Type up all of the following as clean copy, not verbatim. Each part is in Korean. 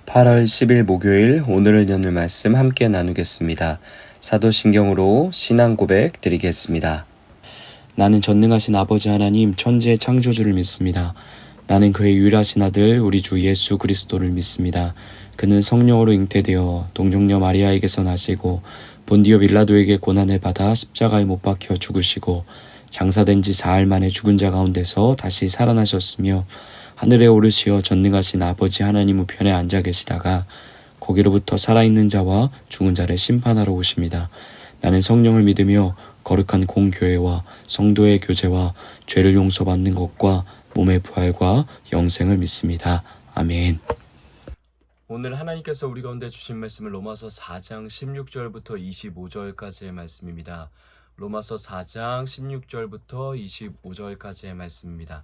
8월 10일 목요일 오늘을 여는 말씀 함께 나누겠습니다. 사도신경으로 신앙 고백 드리겠습니다. 나는 전능하신 아버지 하나님 천지의 창조주를 믿습니다. 나는 그의 유일하신 아들 우리 주 예수 그리스도를 믿습니다. 그는 성령으로 잉태되어 동정녀 마리아에게서 나시고 본디오 빌라도에게 고난을 받아 십자가에 못 박혀 죽으시고 장사된 지 사흘 만에 죽은 자 가운데서 다시 살아나셨으며 하늘에 오르시어 전능하신 아버지 하나님 우편에 앉아 계시다가 거기로부터 살아있는 자와 죽은 자를 심판하러 오십니다. 나는 성령을 믿으며 거룩한 공교회와 성도의 교제와 죄를 용서받는 것과 몸의 부활과 영생을 믿습니다. 아멘. 오늘 하나님께서 우리 가운데 주신 말씀은 로마서 4장 16절부터 25절까지의 말씀입니다. 로마서 4장 16절부터 25절까지의 말씀입니다.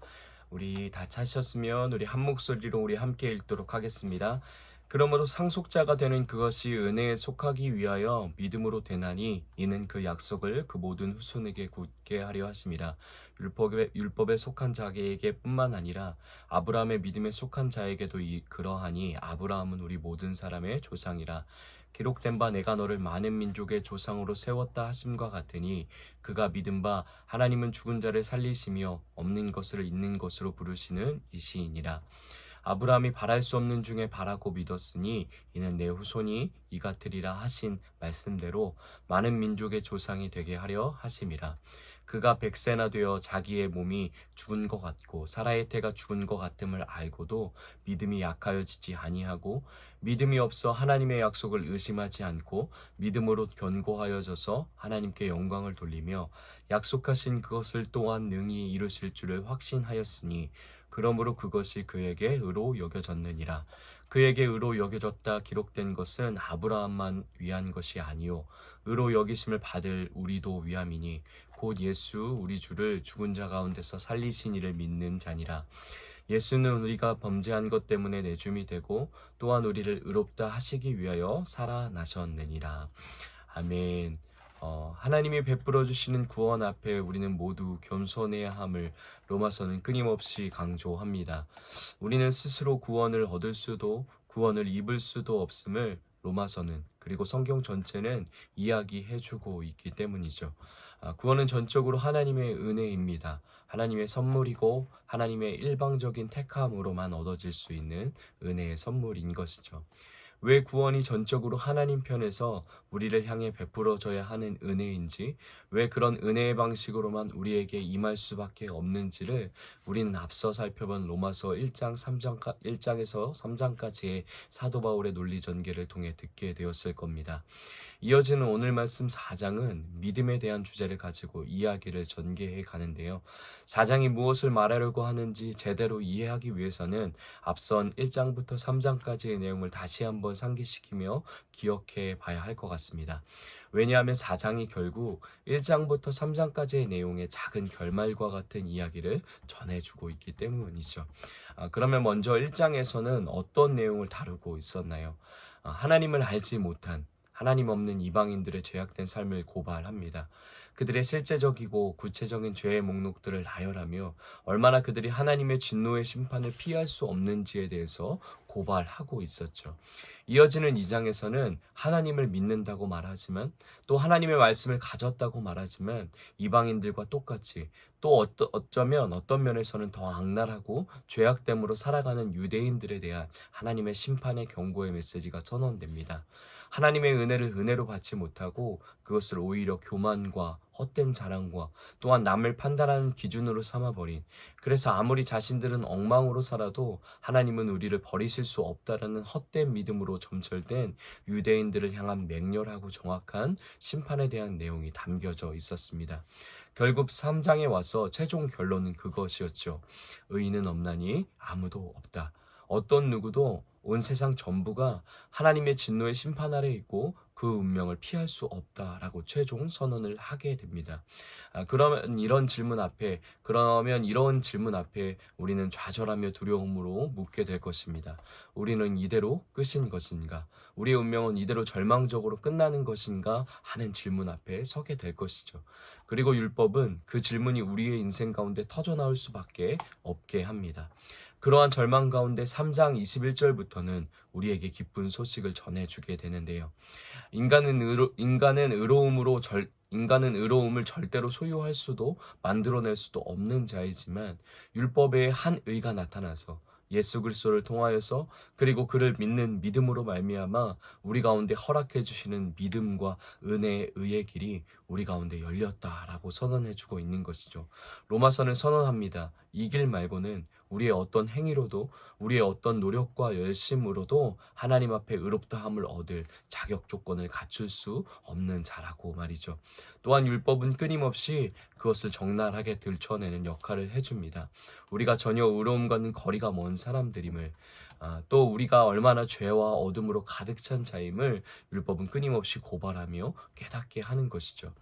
우리 다 찾으셨으면 우리 한 목소리로 우리 함께 읽도록 하겠습니다. 그러므로 상속자가 되는 그것이 은혜에 속하기 위하여 믿음으로 되나니 이는 그 약속을 그 모든 후손에게 굳게 하려 하심이라. 율법에 속한 자에게 뿐만 아니라 아브라함의 믿음에 속한 자에게도 그러하니 아브라함은 우리 모든 사람의 조상이라. 기록된 바 내가 너를 많은 민족의 조상으로 세웠다 하심과 같으니 그가 믿은 바 하나님은 죽은 자를 살리시며 없는 것을 있는 것으로 부르시는 이시이니라. 아브라함이 바랄 수 없는 중에 바라고 믿었으니 이는 내 후손이 이 같으리라 하신 말씀대로 많은 민족의 조상이 되게 하려 하심이라. 그가 100세나 되어 자기의 몸이 죽은 것 같고 사라의 태가 죽은 것 같음을 알고도 믿음이 약하여지지 아니하고 믿음이 없어 하나님의 약속을 의심하지 않고 믿음으로 견고하여져서 하나님께 영광을 돌리며 약속하신 그것을 또한 능히 이루실 줄을 확신하였으니 그러므로 그것이 그에게 의로 여겨졌느니라. 그에게 의로 여겨졌다 기록된 것은 아브라함만 위한 것이 아니요 의로 여기심을 받을 우리도 위함이니 곧 예수 우리 주를 죽은 자 가운데서 살리신 이를 믿는 자니라. 예수는 우리가 범죄한 것 때문에 내줌이 되고 또한 우리를 의롭다 하시기 위하여 살아나셨느니라. 아멘. 하나님이 베풀어 주시는 구원 앞에 우리는 모두 겸손해야 함을 로마서는 끊임없이 강조합니다. 우리는 스스로 구원을 얻을 수도 구원을 입을 수도 없음을 로마서는 그리고 성경 전체는 이야기해주고 있기 때문이죠. 구원은 전적으로 하나님의 은혜입니다. 하나님의 선물이고 하나님의 일방적인 택함으로만 얻어질 수 있는 은혜의 선물인 것이죠. 왜 구원이 전적으로 하나님 편에서 우리를 향해 베풀어져야 하는 은혜인지, 왜 그런 은혜의 방식으로만 우리에게 임할 수밖에 없는지를 우리는 앞서 살펴본 로마서 1장에서 3장까지의 사도 바울의 논리 전개를 통해 듣게 되었을 겁니다. 이어지는 오늘 말씀 4장은 믿음에 대한 주제를 가지고 이야기를 전개해 가는데요. 4장이 무엇을 말하려고 하는지 제대로 이해하기 위해서는 앞선 1장부터 3장까지의 내용을 다시 한번 상기시키며 기억해 봐야 할 것 같습니다. 왜냐하면 4장이 결국 1장부터 3장까지의 내용의 작은 결말과 같은 이야기를 전해주고 있기 때문이죠. 그러면 먼저 1장에서는 어떤 내용을 다루고 있었나요? 하나님을 알지 못한 하나님 없는 이방인들의 죄악된 삶을 고발합니다. 그들의 실제적이고 구체적인 죄의 목록들을 나열하며 얼마나 그들이 하나님의 진노의 심판을 피할 수 없는지에 대해서 고발하고 있었죠. 이어지는 2장에서는 하나님을 믿는다고 말하지만 또 하나님의 말씀을 가졌다고 말하지만 이방인들과 똑같이 또 어쩌면 어떤 면에서는 더 악랄하고 죄악됨으로 살아가는 유대인들에 대한 하나님의 심판의 경고의 메시지가 선언됩니다. 하나님의 은혜를 은혜로 받지 못하고 그것을 오히려 교만과 헛된 자랑과 또한 남을 판단하는 기준으로 삼아버린, 그래서 아무리 자신들은 엉망으로 살아도 하나님은 우리를 버리실 수 없다라는 헛된 믿음으로 점철된 유대인들을 향한 맹렬하고 정확한 심판에 대한 내용이 담겨져 있었습니다. 결국 3장에 와서 최종 결론은 그것이었죠. 의인은 없나니 아무도 없다. 어떤 누구도 온 세상 전부가 하나님의 진노의 심판 아래 있고 그 운명을 피할 수 없다라고 최종 선언을 하게 됩니다. 그러면 이런 질문 앞에 우리는 좌절하며 두려움으로 묻게 될 것입니다. 우리는 이대로 끝인 것인가? 우리의 운명은 이대로 절망적으로 끝나는 것인가? 하는 질문 앞에 서게 될 것이죠. 그리고 율법은 그 질문이 우리의 인생 가운데 터져나올 수밖에 없게 합니다. 그러한 절망 가운데 3장 21절부터는 우리에게 기쁜 소식을 전해주게 되는데요. 인간은 의로움을 절대로 소유할 수도 만들어낼 수도 없는 자이지만 율법의 한 의가 나타나서 예수 그리스도를 통하여서 그리고 그를 믿는 믿음으로 말미암아 우리 가운데 허락해 주시는 믿음과 은혜의 의의 길이 우리 가운데 열렸다라고 선언해 주고 있는 것이죠. 로마서는 선언합니다. 이 길 말고는 우리의 어떤 행위로도 우리의 어떤 노력과 열심으로도 하나님 앞에 의롭다함을 얻을 자격 조건을 갖출 수 없는 자라고 말이죠. 또한 율법은 끊임없이 그것을 적나라하게 들춰내는 역할을 해줍니다. 우리가 전혀 의로움과는 거리가 먼 사람들임을, 또 우리가 얼마나 죄와 어둠으로 가득 찬 자임을 율법은 끊임없이 고발하며 깨닫게 하는 것이죠.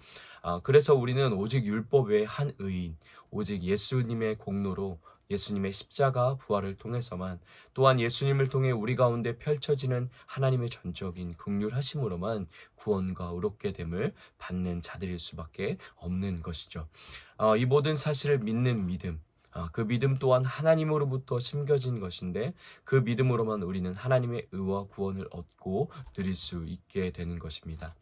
그래서 우리는 오직 율법 외에 한 의인, 오직 예수님의 공로로 예수님의 십자가 부활을 통해서만, 또한 예수님을 통해 우리 가운데 펼쳐지는 하나님의 전적인 긍휼하심으로만 구원과 의롭게 됨을 받는 자들일 수밖에 없는 것이죠. 이 모든 사실을 믿는 믿음, 그 믿음 또한 하나님으로부터 심겨진 것인데 그 믿음으로만 우리는 하나님의 의와 구원을 얻고 누릴 수 있게 되는 것입니다.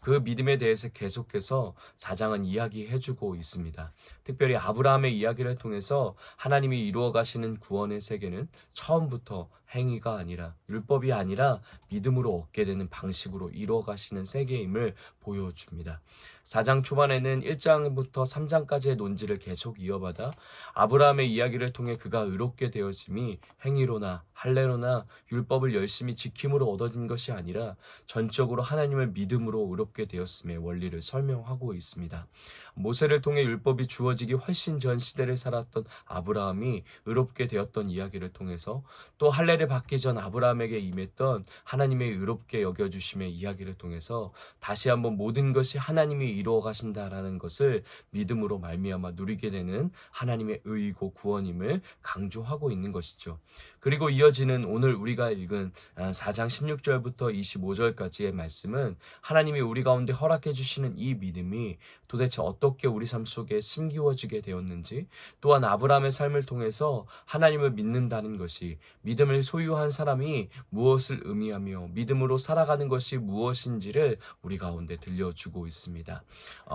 그 믿음에 대해서 계속해서 4장은 이야기해주고 있습니다. 특별히 아브라함의 이야기를 통해서 하나님이 이루어 가시는 구원의 세계는 처음부터 행위가 아니라 율법이 아니라 믿음으로 얻게 되는 방식으로 이루어 가시는 세계임을 보여줍니다. 4장 초반에는 1장부터 3장까지의 논지를 계속 이어받아 아브라함의 이야기를 통해 그가 의롭게 되어짐이 행위로나 할례로나 율법을 열심히 지킴으로 얻어진 것이 아니라 전적으로 하나님을 믿음으로 의롭게 되었음의 원리를 설명하고 있습니다. 모세를 통해 율법이 주어지기 훨씬 전 시대를 살았던 아브라함이 의롭게 되었던 이야기를 통해서 또 할례를 받기 전 아브라함에게 임했던 하나님의 의롭게 여겨주심의 이야기를 통해서 다시 한번 모든 것이 하나님이 이루어 가신다라는 것을 믿음으로 말미암아 누리게 되는 하나님의 의이고 구원임을 강조하고 있는 것이죠. 그리고 이어지는 오늘 우리가 읽은 4장 16절부터 25절까지의 말씀은 하나님이 우리 가운데 허락해 주시는 이 믿음이 도대체 어떻게 우리 삶 속에 심기워지게 되었는지, 또한 아브라함의 삶을 통해서 하나님을 믿는다는 것이, 믿음을 소유한 사람이 무엇을 의미하며 믿음으로 살아가는 것이 무엇인지를 우리 가운데 들려주고 있습니다.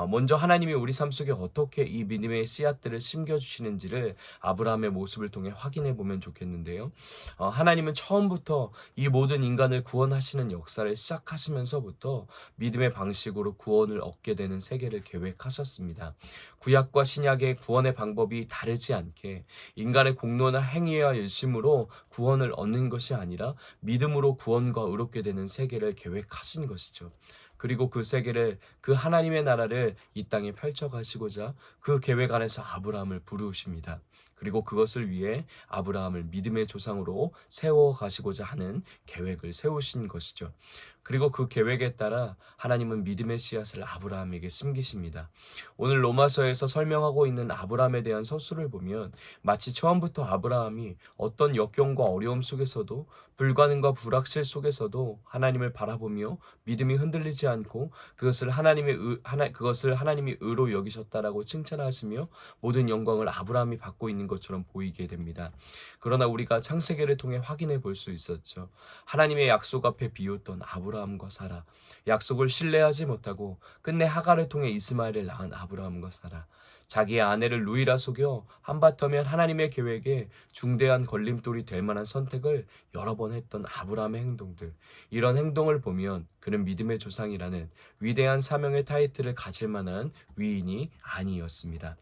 먼저 하나님이 우리 삶 속에 어떻게 이 믿음의 씨앗들을 심겨주시는지를 아브라함의 모습을 통해 확인해 보면 좋겠는데요. 하나님은 처음부터 이 모든 인간을 구원하시는 역사를 시작하시면서부터 믿음의 방식으로 구원을 얻게 되는 세계를 계획하셨습니다. 구약과 신약의 구원의 방법이 다르지 않게 인간의 공로나 행위와 열심으로 구원을 얻는 것이 아니라 믿음으로 구원과 의롭게 되는 세계를 계획하신 것이죠. 그리고 그 세계를, 그 하나님의 나라를 이 땅에 펼쳐가시고자 그 계획 안에서 아브라함을 부르십니다. 그리고 그것을 위해 아브라함을 믿음의 조상으로 세워가시고자 하는 계획을 세우신 것이죠. 그리고 그 계획에 따라 하나님은 믿음의 씨앗을 아브라함에게 심기십니다. 오늘 로마서에서 설명하고 있는 아브라함에 대한 서술을 보면 마치 처음부터 아브라함이 어떤 역경과 어려움 속에서도, 불가능과 불확실 속에서도 하나님을 바라보며 믿음이 흔들리지 않고 그것을 하나님이 의로 여기셨다라고 칭찬하시며 모든 영광을 아브라함이 받고 있는 것처럼 보이게 됩니다. 그러나 우리가 창세기를 통해 확인해 볼 수 있었죠. 하나님의 약속 앞에 비웃던 아브라함과 사라, 약속을 신뢰하지 못하고 끝내 하갈을 통해 이스마엘을 낳은 아브라함과 사라, 자기의 아내를 루이라 속여 한바터면 하나님의 계획에 중대한 걸림돌이 될 만한 선택을 여러 번 했던 아브라함의 행동들, 이런 행동을 보면 그는 믿음의 조상이라는 위대한 사명의 타이틀을 가질 만한 위인이 아니었습니다.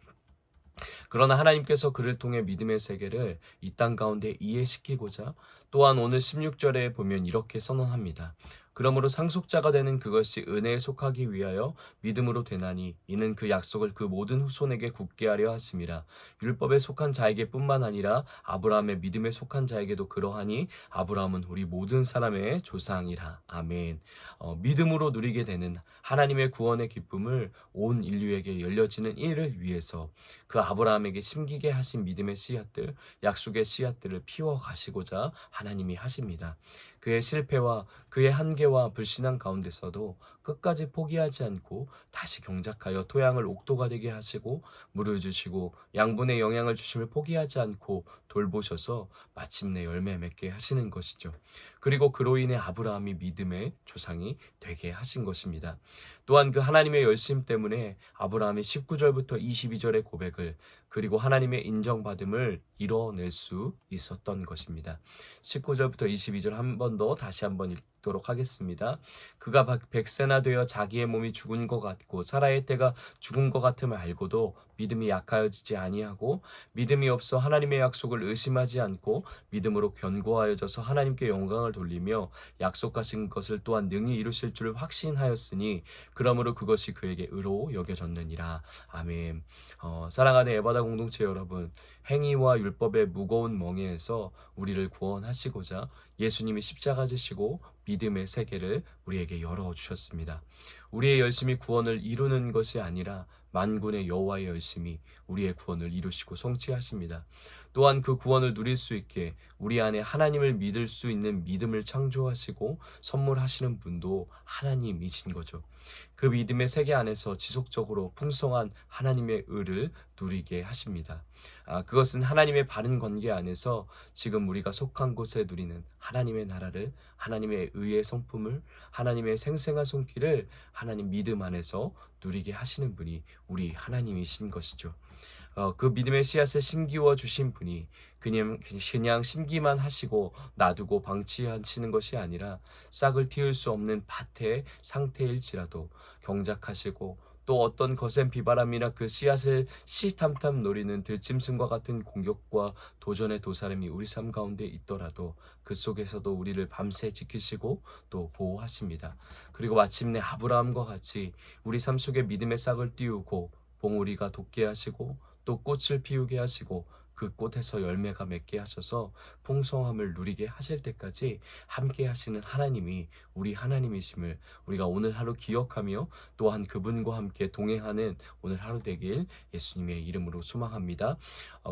그러나 하나님께서 그를 통해 믿음의 세계를 이 땅 가운데 이해시키고자 또한 오늘 16절에 보면 이렇게 선언합니다. 그러므로 상속자가 되는 그것이 은혜에 속하기 위하여 믿음으로 되나니 이는 그 약속을 그 모든 후손에게 굳게 하려 하심이라. 율법에 속한 자에게 뿐만 아니라 아브라함의 믿음에 속한 자에게도 그러하니 아브라함은 우리 모든 사람의 조상이라. 아멘. 믿음으로 누리게 되는 하나님의 구원의 기쁨을 온 인류에게 열려지는 일을 위해서 그 아브라함에게 심기게 하신 믿음의 씨앗들, 약속의 씨앗들을 피워 가시고자 하나님이 하십니다. 그의 실패와 그의 한계와 불신앙 가운데서도 끝까지 포기하지 않고 다시 경작하여 토양을 옥토가 되게 하시고 물을 주시고 양분의 영양을 주심을 포기하지 않고 돌보셔서 마침내 열매 맺게 하시는 것이죠. 그리고 그로 인해 아브라함이 믿음의 조상이 되게 하신 것입니다. 또한 그 하나님의 열심 때문에 아브라함이 19절부터 22절의 고백을 그리고 하나님의 인정받음을 이뤄낼 수 있었던 것입니다. 19절부터 22절 한 번 더 다시 한번 읽도록 하겠습니다. 그가 100세나 되어 자기의 몸이 죽은 것 같고 사라의 때가 죽은 것 같음을 알고도 믿음이 약하여지지 아니하고 믿음이 없어 하나님의 약속을 의심하지 않고 믿음으로 견고하여져서 하나님께 영광을 돌리며 약속하신 것을 또한 능히 이루실 줄을 확신하였으니 그러므로 그것이 그에게 의로 여겨졌느니라. 아멘. 사랑하는 에바다 공동체 여러분, 행위와 율법의 무거운 멍에에서 우리를 구원하시고자 예수님이 십자가 지시고 믿음의 세계를 우리에게 열어주셨습니다. 우리의 열심이 구원을 이루는 것이 아니라 만군의 여호와의 열심이 우리의 구원을 이루시고 성취하십니다. 또한 그 구원을 누릴 수 있게 우리 안에 하나님을 믿을 수 있는 믿음을 창조하시고 선물하시는 분도 하나님이신 거죠. 그 믿음의 세계 안에서 지속적으로 풍성한 하나님의 의를 누리게 하십니다. 그것은 하나님의 바른 관계 안에서 지금 우리가 속한 곳에 누리는 하나님의 나라를, 하나님의 의의 성품을, 하나님의 생생한 손길을 하나님 믿음 안에서 누리게 하시는 분이 우리 하나님이신 것이죠. 그 믿음의 씨앗을 심기워 주신 분이 그냥 심기만 하시고 놔두고 방치하시는 것이 아니라 싹을 틔울 수 없는 밭의 상태일지라도 경작하시고 또 어떤 거센 비바람이나 그 씨앗을 시탐탐 노리는 들짐승과 같은 공격과 도전의 도사람이 우리 삶 가운데 있더라도 그 속에서도 우리를 밤새 지키시고 또 보호하십니다. 그리고 마침내 아브라함과 같이 우리 삶 속에 믿음의 싹을 띄우고 봉우리가 돋게 하시고 또 꽃을 피우게 하시고 그 꽃에서 열매가 맺게 하셔서 풍성함을 누리게 하실 때까지 함께 하시는 하나님이 우리 하나님이심을 우리가 오늘 하루 기억하며 또한 그분과 함께 동행하는 오늘 하루 되길 예수님의 이름으로 소망합니다.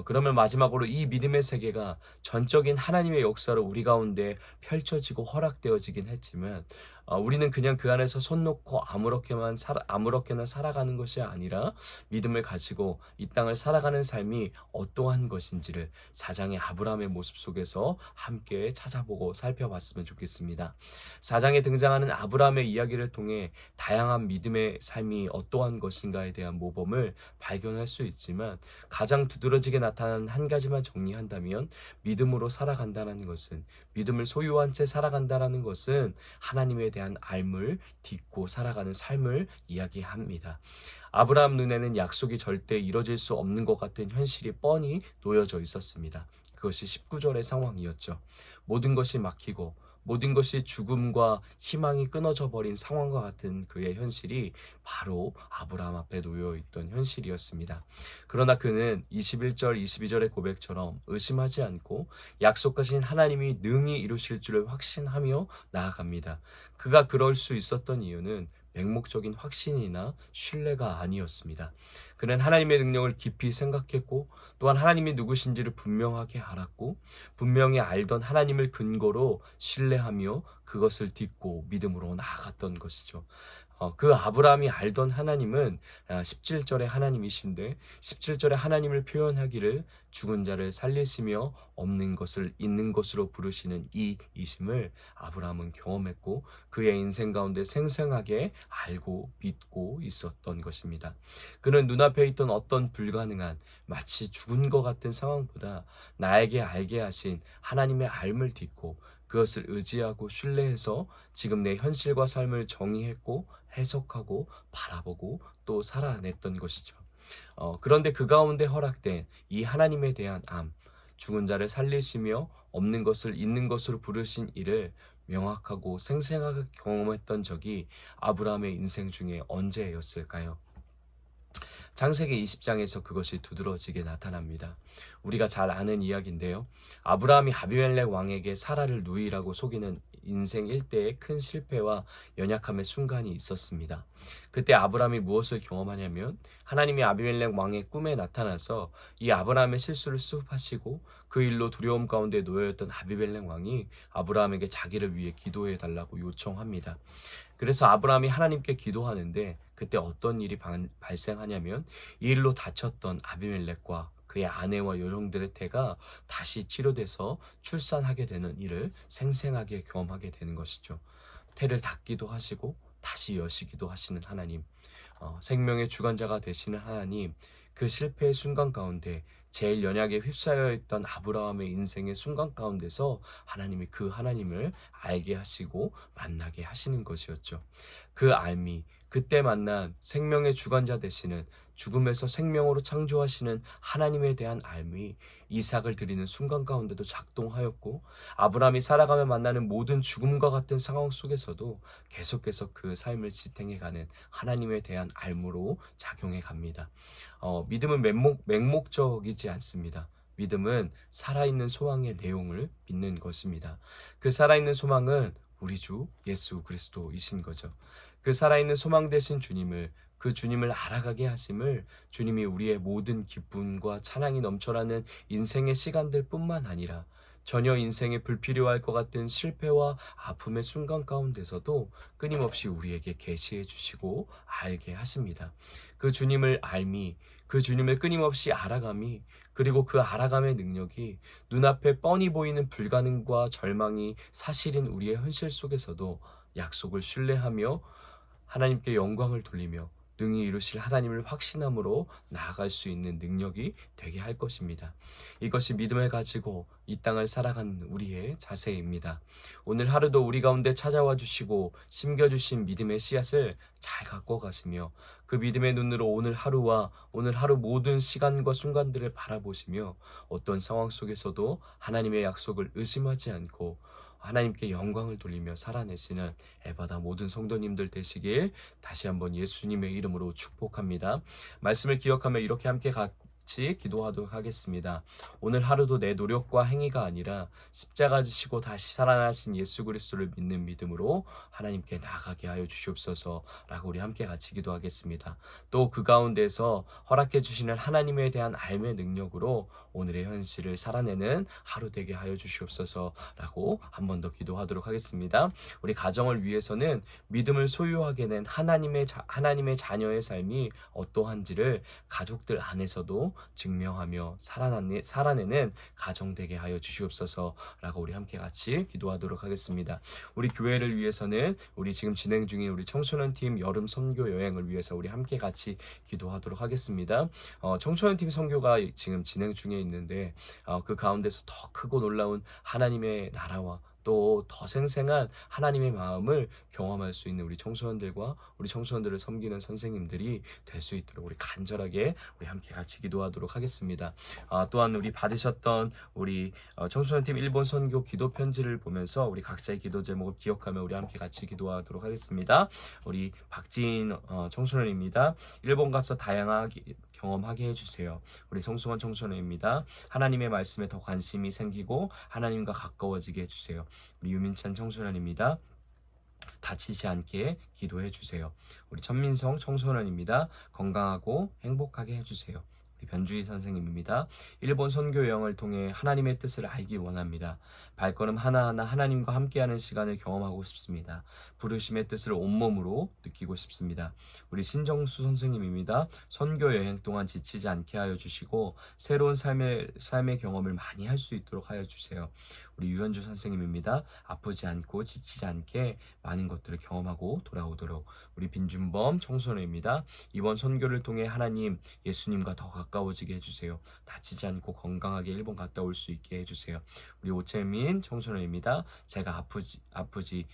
그러면 마지막으로 이 믿음의 세계가 전적인 하나님의 역사로 우리 가운데 펼쳐지고 허락되어지긴 했지만 우리는 그냥 그 안에서 손 놓고 아무렇게나 살아가는 것이 아니라 믿음을 가지고 이 땅을 살아가는 삶이 어떠한 것인지를 4장의 아브라함의 모습 속에서 함께 찾아보고 살펴봤으면 좋겠습니다. 4장에 등장하는 아브라함의 이야기를 통해 다양한 믿음의 삶이 어떠한 것인가에 대한 모범을 발견할 수 있지만 가장 두드러지게 나타나는 한 가지만 정리한다면 믿음으로 살아간다는 것은, 믿음을 소유한 채 살아간다는 것은 하나님에 대한 알물 딛고 살아가는 삶을 이야기합니다. 아브라함 눈에는 약속이 절대 이뤄질 수 없는 것 같은 현실이 뻔히 놓여져 있었습니다. 그것이 19절의 상황이었죠. 모든 것이 막히고 모든 것이 죽음과 희망이 끊어져 버린 상황과 같은 그의 현실이 바로 아브라함 앞에 놓여있던 현실이었습니다. 그러나 그는 21절, 22절의 고백처럼 의심하지 않고 약속하신 하나님이 능히 이루실 줄을 확신하며 나아갑니다. 그가 그럴 수 있었던 이유는 맹목적인 확신이나 신뢰가 아니었습니다. 그는 하나님의 능력을 깊이 생각했고 또한 하나님이 누구신지를 분명하게 알았고 분명히 알던 하나님을 근거로 신뢰하며 그것을 딛고 믿음으로 나아갔던 것이죠. 그 아브라함이 알던 하나님은 17절의 하나님이신데 17절의 하나님을 표현하기를 죽은 자를 살리시며 없는 것을 있는 것으로 부르시는 이이심을 아브라함은 경험했고 그의 인생 가운데 생생하게 알고 믿고 있었던 것입니다. 그는 눈앞에 있던 어떤 불가능한 마치 죽은 것 같은 상황보다 나에게 알게 하신 하나님의 알을 딛고 그것을 의지하고 신뢰해서 지금 내 현실과 삶을 정의했고 해석하고 바라보고 또 살아냈던 것이죠. 그런데 그 가운데 허락된 이 하나님에 대한 암, 죽은 자를 살리시며 없는 것을 있는 것으로 부르신 이를 명확하고 생생하게 경험했던 적이 아브라함의 인생 중에 언제였을까요? 창세기 20장에서 그것이 두드러지게 나타납니다. 우리가 잘 아는 이야기인데요. 아브라함이 아비멜렉 왕에게 사라를 누이라고 속이는 인생 일대의 큰 실패와 연약함의 순간이 있었습니다. 그때 아브라함이 무엇을 경험하냐면 하나님이 아비멜렉 왕의 꿈에 나타나서 이 아브라함의 실수를 수습하시고 그 일로 두려움 가운데 놓여있던 아비멜렉 왕이 아브라함에게 자기를 위해 기도해 달라고 요청합니다. 그래서 아브라함이 하나님께 기도하는데 그때 어떤 일이 발생하냐면 이 일로 다쳤던 아비멜렉과 그의 아내와 여종들의 태가 다시 치료돼서 출산하게 되는 일을 생생하게 경험하게 되는 것이죠. 태를 닫기도 하시고 다시 여시기도 하시는 하나님, 생명의 주관자가 되시는 하나님, 그 실패의 순간 가운데 제일 연약에 휩싸여 있던 아브라함의 인생의 순간 가운데서 하나님이 그 하나님을 알게 하시고 만나게 하시는 것이었죠. 그 알미, 그때 만난 생명의 주관자 되시는, 죽음에서 생명으로 창조하시는 하나님에 대한 알미, 이삭을 드리는 순간 가운데도 작동하였고, 아브라함이 살아가며 만나는 모든 죽음과 같은 상황 속에서도 계속해서 그 삶을 지탱해가는 하나님에 대한 알무로 작용해 갑니다. 믿음은 맹목적이지 않습니다. 믿음은 살아있는 소망의 내용을 믿는 것입니다. 그 살아있는 소망은 우리 주 예수 그리스도이신 거죠. 그 살아있는 소망 되신 주님을, 그 주님을 알아가게 하심을 주님이 우리의 모든 기쁨과 찬양이 넘쳐나는 인생의 시간들 뿐만 아니라 전혀 인생에 불필요할 것 같은 실패와 아픔의 순간 가운데서도 끊임없이 우리에게 계시해 주시고 알게 하십니다. 그 주님을 알미, 그 주님을 끊임없이 알아감이, 그리고 그 알아감의 능력이 눈앞에 뻔히 보이는 불가능과 절망이 사실인 우리의 현실 속에서도 약속을 신뢰하며 하나님께 영광을 돌리며 능히 이루실 하나님을 확신함으로 나아갈 수 있는 능력이 되게 할 것입니다. 이것이 믿음을 가지고 이 땅을 살아가는 우리의 자세입니다. 오늘 하루도 우리 가운데 찾아와 주시고 심겨주신 믿음의 씨앗을 잘 갖고 가시며 그 믿음의 눈으로 오늘 하루와 오늘 하루 모든 시간과 순간들을 바라보시며 어떤 상황 속에서도 하나님의 약속을 의심하지 않고 하나님께 영광을 돌리며 살아내시는 에바다 모든 성도님들 되시길 다시 한번 예수님의 이름으로 축복합니다. 말씀을 기억하며 이렇게 함께 같이 기도하도록 하겠습니다. 오늘 하루도 내 노력과 행위가 아니라 십자가 지시고 다시 살아나신 예수 그리스도를 믿는 믿음으로 하나님께 나아가게 하여 주시옵소서라고 우리 함께 같이 기도하겠습니다. 또 그 가운데서 허락해 주시는 하나님에 대한 알의 능력으로 오늘의 현실을 살아내는 하루 되게 하여 주시옵소서라고 한 번 더 기도하도록 하겠습니다. 우리 가정을 위해서는 믿음을 소유하게 된 하나님의 자녀의 삶이 어떠한지를 가족들 안에서도 증명하며 살아내는 가정 되게 하여 주시옵소서라고 우리 함께 같이 기도하도록 하겠습니다. 우리 교회를 위해서는 우리 지금 진행 중인 우리 청소년 팀 여름 선교 여행을 위해서 우리 함께 같이 기도하도록 하겠습니다. 청소년 팀 선교가 지금 진행 중에 있는데 그 가운데서 더 크고 놀라운 하나님의 나라와 또 더 생생한 하나님의 마음을 경험할 수 있는 우리 청소년들과 우리 청소년들을 섬기는 선생님들이 될 수 있도록 우리 간절하게 우리 함께 같이 기도하도록 하겠습니다. 또한 우리 받으셨던 우리 청소년팀 일본 선교 기도 편지를 보면서 우리 각자의 기도 제목을 기억하며 우리 함께 같이 기도하도록 하겠습니다. 우리 박지인 청소년입니다. 일본 가서 다양하게 경험하게 해주세요. 우리 성승원 청소년입니다. 하나님의 말씀에 더 관심이 생기고 하나님과 가까워지게 해주세요. 우리 유민찬 청소년입니다. 다치지 않게 기도해 주세요. 우리 천민성 청소년입니다. 건강하고 행복하게 해주세요. 우리 변주희 선생님입니다. 일본 선교 여행을 통해 하나님의 뜻을 알기 원합니다. 발걸음 하나하나 하나님과 함께하는 시간을 경험하고 싶습니다. 부르심의 뜻을 온몸으로 느끼고 싶습니다. 우리 신정수 선생님입니다. 선교 여행 동안 지치지 않게 하여 주시고 새로운 삶의 경험을 많이 할 수 있도록 하여 주세요. 우리 유현주 선생님입니다. 아프지 않고 지치지 않게 많은 것들을 경험하고 돌아오도록. 우리 빈준범 청소년입니다. 이번 선교를 통해 하나님, 예수님과 더 가까워지게 해주세요. 다치지 않고 건강하게 일본 갔다 올 수 있게 해주세요. 우리 오채민 청소년입니다. 제가 아프지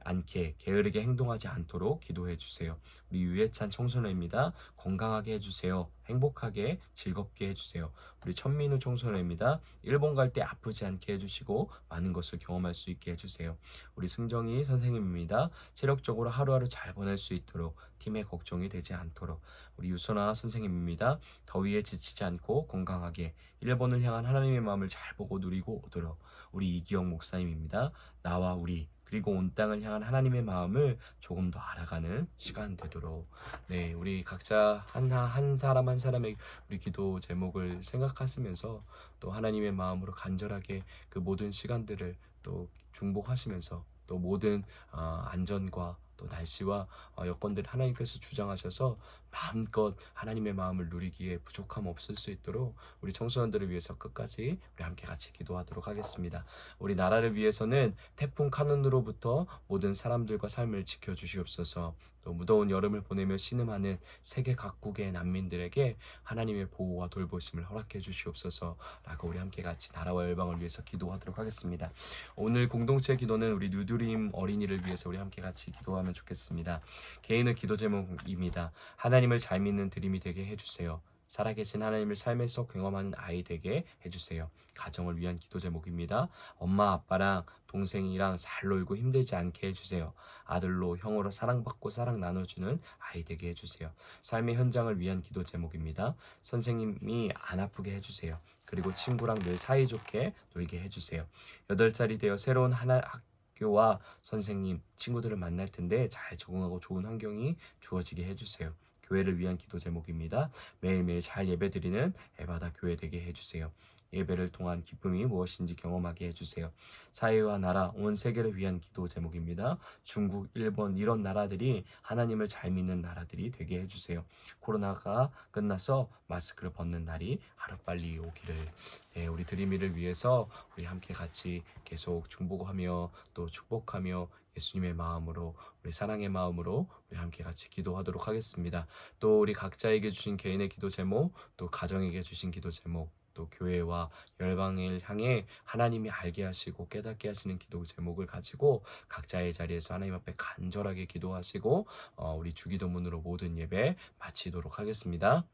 않게 게으르게 행동하지 않도록 기도해 주세요. 우리 유해찬 청소년입니다. 건강하게 해주세요. 행복하게 즐겁게 해주세요. 우리 천민우 청소년입니다. 일본 갈 때 아프지 않게 해주시고 많은 것을 경험할 수 있게 해주세요. 우리 승정이 선생님입니다. 체력적으로 하루하루 잘 보낼 수 있도록 팀의 걱정이 되지 않도록. 우리 유선아 선생님입니다. 더위에 지치지 않고 건강하게 일본을 향한 하나님의 마음을 잘 보고 누리고 오도록. 우리 이기영 목사님입니다. 나와 우리 그리고 온 땅을 향한 하나님의 마음을 조금 더 알아가는 시간 되도록. 네, 우리 각자 한 사람 한 사람의 우리 기도 제목을 생각하시면서 또 하나님의 마음으로 간절하게 그 모든 시간들을 또 중복하시면서 또 모든 안전과 또 날씨와 여건들 하나님께서 주장하셔서 마음껏 하나님의 마음을 누리기에 부족함 없을 수 있도록 우리 청소년들을 위해서 끝까지 우리 함께 같이 기도하도록 하겠습니다. 우리 나라를 위해서는 태풍 카눈으로부터 모든 사람들과 삶을 지켜주시옵소서. 또 무더운 여름을 보내며 신음하는 세계 각국의 난민들에게 하나님의 보호와 돌보심을 허락해 주시옵소서 라고 우리 함께 같이 나라와 열방을 위해서 기도하도록 하겠습니다. 오늘 공동체 기도는 우리 뉴드림 어린이를 위해서 우리 함께 같이 기도하면 좋겠습니다. 개인의 기도 제목입니다. 하나님을 잘 믿는 드림이 되게 해주세요. 살아계신 하나님을 삶에서 경험하는 아이 되게 해주세요. 가정을 위한 기도 제목입니다. 엄마 아빠랑 동생이랑 잘 놀고 힘들지 않게 해주세요. 아들로 형으로 사랑받고 사랑 나눠주는 아이 되게 해주세요. 삶의 현장을 위한 기도 제목입니다. 선생님이 안 아프게 해주세요. 그리고 친구랑 늘 사이좋게 놀게 해주세요. 8살이 되어 새로운 학교와 선생님, 친구들을 만날 텐데 잘 적응하고 좋은 환경이 주어지게 해주세요. 교회를 위한 기도 제목입니다. 매일매일 잘 예배드리는 에바다 교회 되게 해주세요. 예배를 통한 기쁨이 무엇인지 경험하게 해주세요. 사회와 나라, 온 세계를 위한 기도 제목입니다. 중국, 일본 이런 나라들이 하나님을 잘 믿는 나라들이 되게 해주세요. 코로나가 끝나서 마스크를 벗는 날이 하루빨리 오기를. 우리 드림이를 위해서 우리 함께 같이 계속 중보하며 또 축복하며 예수님의 마음으로, 우리 사랑의 마음으로 우리 함께 같이 기도하도록 하겠습니다. 또 우리 각자에게 주신 개인의 기도 제목, 또 가정에게 주신 기도 제목, 또 교회와 열방을 향해 하나님이 알게 하시고 깨닫게 하시는 기도 제목을 가지고 각자의 자리에서 하나님 앞에 간절하게 기도하시고 우리 주기도문으로 모든 예배 마치도록 하겠습니다.